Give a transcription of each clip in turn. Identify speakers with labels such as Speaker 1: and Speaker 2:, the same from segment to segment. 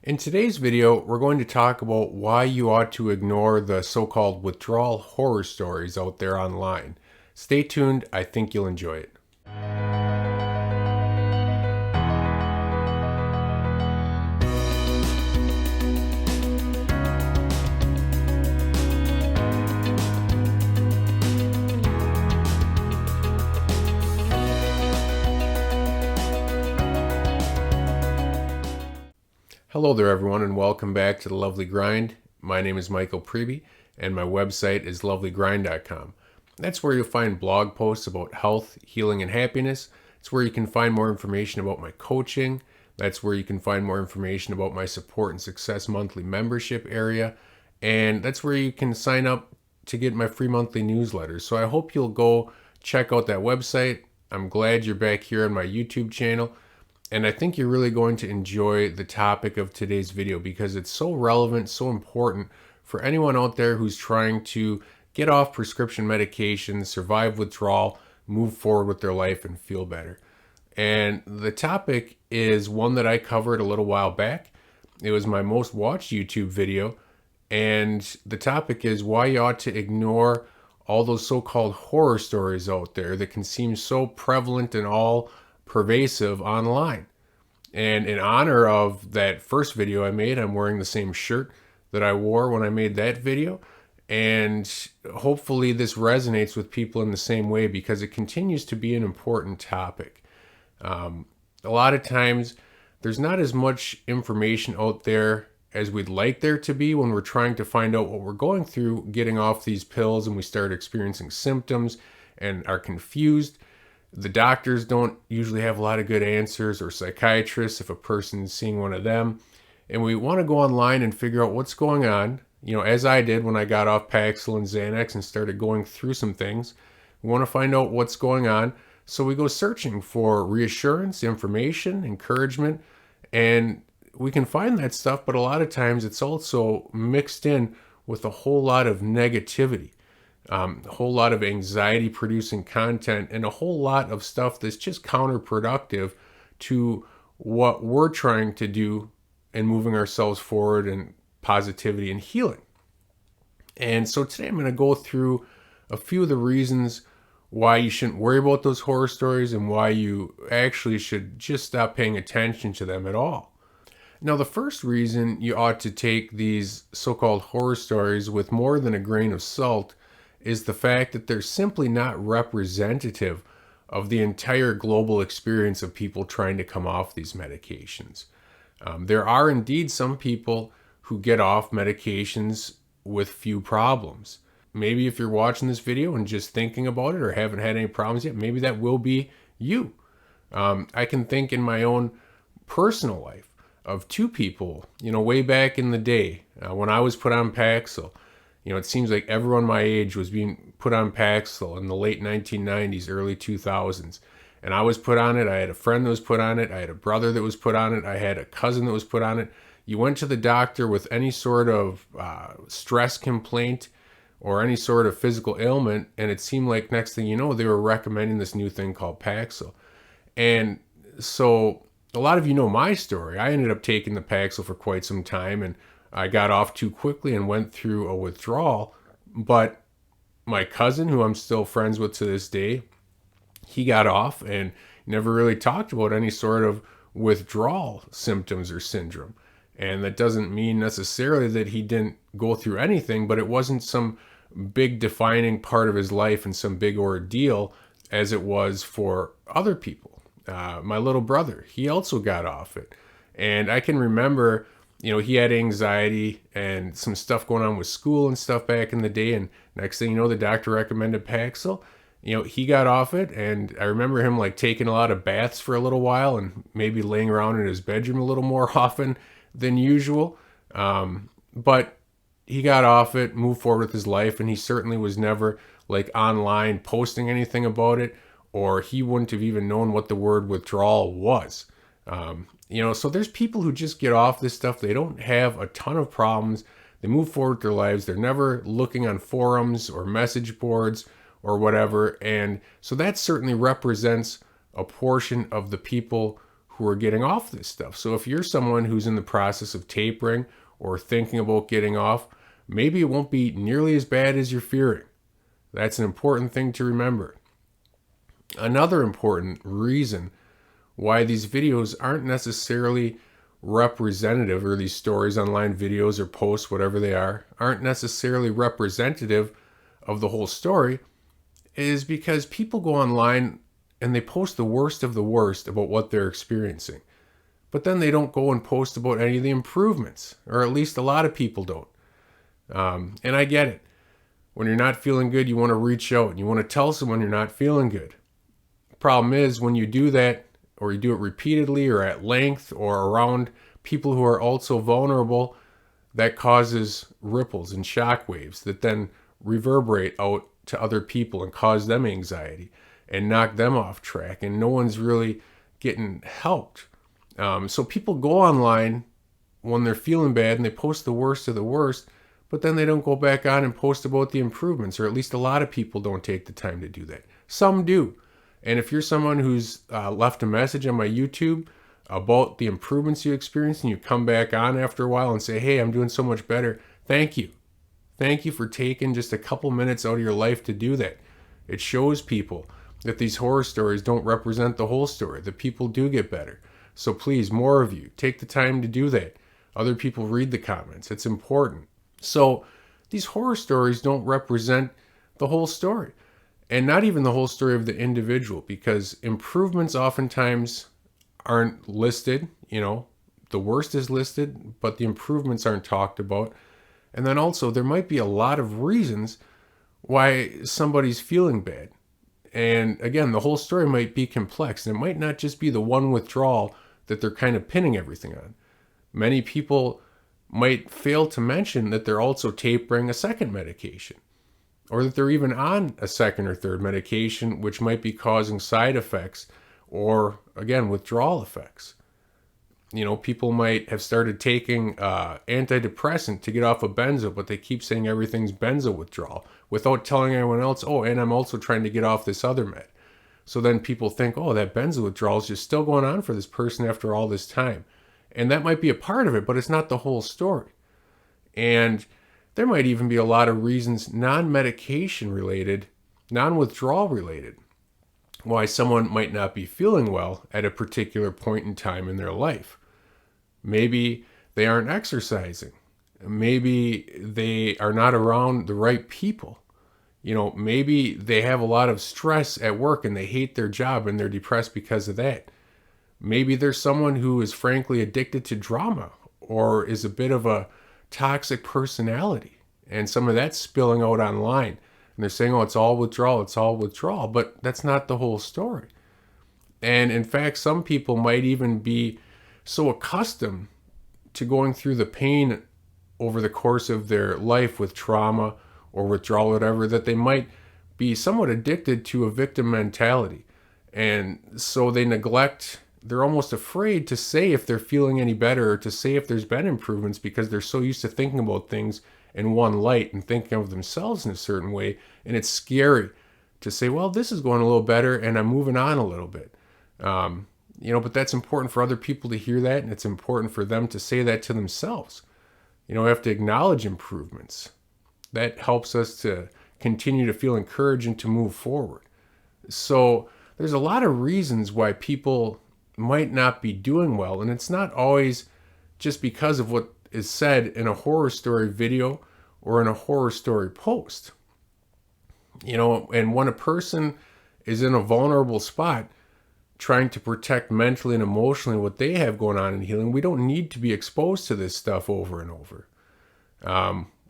Speaker 1: In today's video, we're going to talk about why you ought to ignore the so-called withdrawal horror stories out there online. Stay tuned, I think you'll enjoy it. Hello there everyone and welcome back to The Lovely Grind. My name is Michael Preby and my website is lovelygrind.com. That's where you'll find blog posts about health, healing, and happiness. It's where you can find more information about my coaching. That's where you can find more information about my Support and Success monthly membership area. And that's where you can sign up to get my free monthly newsletters. So I hope you'll go check out that website. I'm glad you're back here on my YouTube channel. And I think you're really going to enjoy the topic of today's video because it's so relevant, so important for anyone out there who's trying to get off prescription medications, survive withdrawal, move forward with their life, and feel better. And the topic is one that I covered a little while back. It was my most watched YouTube video. And the topic is why you ought to ignore all those so-called horror stories out there that can seem so prevalent and all pervasive online. And in honor of that first video I made, I'm wearing the same shirt that I wore when I made that video. And hopefully this resonates with people in the same way because it continues to be an important topic. A lot of times there's not as much information out there as we'd like there to be when we're trying to find out what we're going through getting off these pills and we start experiencing symptoms and are confused. The doctors don't usually have a lot of good answers, or psychiatrists if a person's seeing one of them. And we want to go online and figure out what's going on, as I did when I got off Paxil and Xanax and started going through some things. We want to find out what's going on. So we go searching for reassurance, information, encouragement, and we can find that stuff, but a lot of times it's also mixed in with a whole lot of negativity. A whole lot of anxiety producing content and a whole lot of stuff that's just counterproductive to what we're trying to do and moving ourselves forward in positivity and healing. And so today I'm going to go through a few of the reasons why you shouldn't worry about those horror stories and why you actually should just stop paying attention to them at all. Now, the first reason you ought to take these so-called horror stories with more than a grain of salt is the fact that they're simply not representative of the entire global experience of people trying to come off these medications. There are indeed some people who get off medications with few problems. Maybe if you're watching this video and just thinking about it or haven't had any problems yet, maybe that will be you. I can think in my own personal life of two people, way back in the day when I was put on Paxil. It seems like everyone my age was being put on Paxil in the late 1990s, early 2000s. And I was put on it. I had a friend that was put on it. I had a brother that was put on it. I had a cousin that was put on it. You went to the doctor with any sort of stress complaint or any sort of physical ailment, and it seemed like next thing you know, they were recommending this new thing called Paxil. And so a lot of you know my story. I ended up taking the Paxil for quite some time, and I got off too quickly and went through a withdrawal. But my cousin, who I'm still friends with to this day, he got off and never really talked about any sort of withdrawal symptoms or syndrome. And that doesn't mean necessarily that he didn't go through anything, but it wasn't some big defining part of his life and some big ordeal as it was for other people. My little brother, he also got off it. And I can remember he had anxiety and some stuff going on with school and stuff back in the day. And next thing you know, the doctor recommended Paxil. He got off it. And I remember him taking a lot of baths for a little while and maybe laying around in his bedroom a little more often than usual. But he got off it, moved forward with his life. And he certainly was never online posting anything about it, or he wouldn't have even known what the word withdrawal was. So there's people who just get off this stuff. They don't have a ton of problems. They move forward with their lives. They're never looking on forums or message boards or whatever. And so that certainly represents a portion of the people who are getting off this stuff. So if you're someone who's in the process of tapering or thinking about getting off, maybe it won't be nearly as bad as you're fearing. That's an important thing to remember. Another important reason why these videos aren't necessarily representative, or these stories, online videos or posts, whatever they are, aren't necessarily representative of the whole story, is because people go online and they post the worst of the worst about what they're experiencing. But then they don't go and post about any of the improvements, or at least a lot of people don't. And I get it. When you're not feeling good, you want to reach out and you want to tell someone you're not feeling good. The problem is when you do that, or you do it repeatedly or at length or around people who are also vulnerable, that causes ripples and shock waves that then reverberate out to other people and cause them anxiety and knock them off track, and no one's really getting helped. So people go online when they're feeling bad and they post the worst of the worst, but then they don't go back on and post about the improvements, or at least a lot of people don't take the time to do that. Some do. And if you're someone who's left a message on my YouTube about the improvements you experience, and you come back on after a while and say, hey, I'm doing so much better, thank you. Thank you for taking just a couple minutes out of your life to do that. It shows people that these horror stories don't represent the whole story, that people do get better. So please, more of you, take the time to do that. Other people read the comments. It's important. So these horror stories don't represent the whole story. And not even the whole story of the individual, because improvements oftentimes aren't listed. The worst is listed, but the improvements aren't talked about. And then also there might be a lot of reasons why somebody's feeling bad. And again, the whole story might be complex, and it might not just be the one withdrawal that they're kind of pinning everything on. Many people might fail to mention that they're also tapering a second medication, or that they're even on a second or third medication, which might be causing side effects or, again, withdrawal effects. People might have started taking antidepressant to get off of Benzo, but they keep saying everything's Benzo withdrawal without telling anyone else, oh, and I'm also trying to get off this other med. So then people think, oh, that Benzo withdrawal is just still going on for this person after all this time. And that might be a part of it, but it's not the whole story. And there might even be a lot of reasons, non-medication related, non-withdrawal related, why someone might not be feeling well at a particular point in time in their life. Maybe they aren't exercising. Maybe they are not around the right people. Maybe they have a lot of stress at work and they hate their job and they're depressed because of that. Maybe there's someone who is frankly addicted to drama, or is a bit of a toxic personality, and some of that's spilling out online, and they're saying, oh, it's all withdrawal, but that's not the whole story. And in fact, some people might even be so accustomed to going through the pain over the course of their life with trauma or withdrawal, whatever, that they might be somewhat addicted to a victim mentality, and so they're almost afraid to say if they're feeling any better, or to say if there's been improvements, because they're so used to thinking about things in one light and thinking of themselves in a certain way. And it's scary to say, well, this is going a little better and I'm moving on a little bit. But that's important for other people to hear that, and it's important for them to say that to themselves. We have to acknowledge improvements. That helps us to continue to feel encouraged and to move forward. So there's a lot of reasons why people might not be doing well, and it's not always just because of what is said in a horror story video or in a horror story post. And when a person is in a vulnerable spot trying to protect mentally and emotionally what they have going on in healing, we don't need to be exposed to this stuff over and over.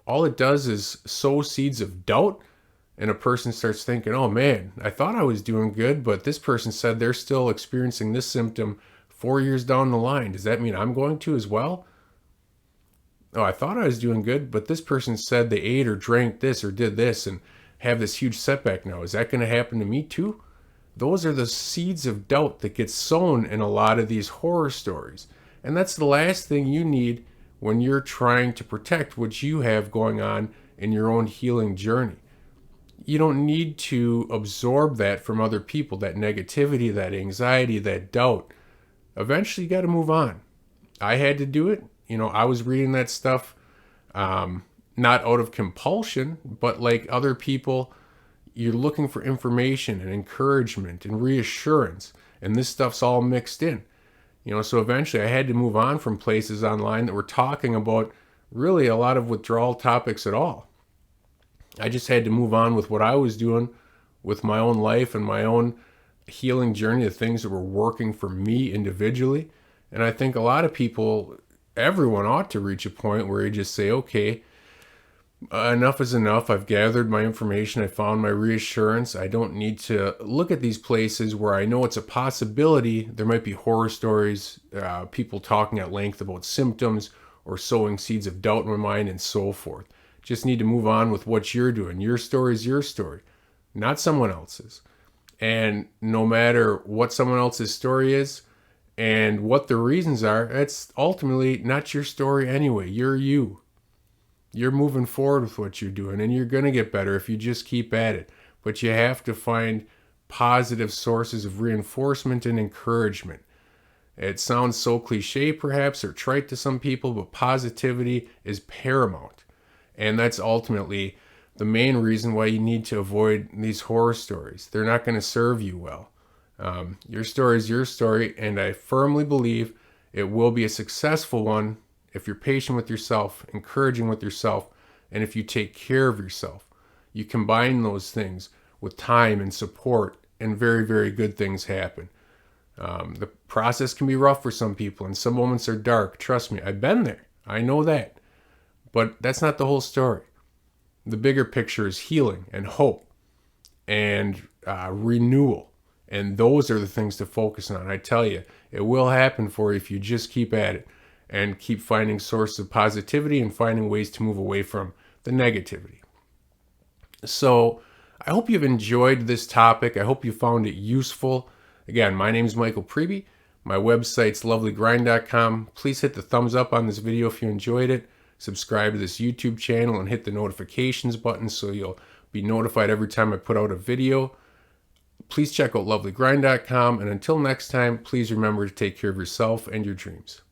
Speaker 1: All it does is sow seeds of doubt, and a person starts thinking, oh man, I thought I was doing good, but this person said they're still experiencing this symptom 4 years down the line. Does that mean I'm going to as well? Oh, I thought I was doing good, but this person said they ate or drank this or did this and have this huge setback now. Is that going to happen to me too? Those are the seeds of doubt that get sown in a lot of these horror stories. And that's the last thing you need when you're trying to protect what you have going on in your own healing journey. You don't need to absorb that from other people, that negativity, that anxiety, that doubt. eventually you got to move on. I had to do it. I was reading that stuff, not out of compulsion, but like other people, you're looking for information and encouragement and reassurance, and this stuff's all mixed in. So eventually I had to move on from places online that were talking about really a lot of withdrawal topics at all. I just had to move on with what I was doing with my own life and my own healing journey, the things that were working for me individually. And I think a lot of people, everyone ought to reach a point where you just say, okay, enough is enough. I've gathered my information. I found my reassurance. I don't need to look at these places where I know it's a possibility. There might be horror stories, people talking at length about symptoms or sowing seeds of doubt in my mind and so forth. Just need to move on with what you're doing. Your story is your story, not someone else's. And no matter what someone else's story is and what the reasons are, it's ultimately not your story anyway. You're you. You're moving forward with what you're doing, and you're going to get better if you just keep at it. But you have to find positive sources of reinforcement and encouragement. It sounds so cliche perhaps, or trite to some people, but positivity is paramount. And that's ultimately the main reason why you need to avoid these horror stories. They're not going to serve you well. Your story is your story, and I firmly believe it will be a successful one if you're patient with yourself, encouraging with yourself, and if you take care of yourself. You combine those things with time and support, and very, very good things happen. The process can be rough for some people, and some moments are dark. Trust me, I've been there. I know that. But that's not the whole story. The bigger picture is healing and hope and renewal. And those are the things to focus on. I tell you, it will happen for you if you just keep at it and keep finding sources of positivity and finding ways to move away from the negativity. So I hope you've enjoyed this topic. I hope you found it useful. Again, my name is Michael Preby. My website's lovelygrind.com. Please hit the thumbs up on this video if you enjoyed it. Subscribe to this YouTube channel and hit the notifications button so you'll be notified every time I put out a video. Please check out lovelygrind.com, and until next time, please remember to take care of yourself and your dreams.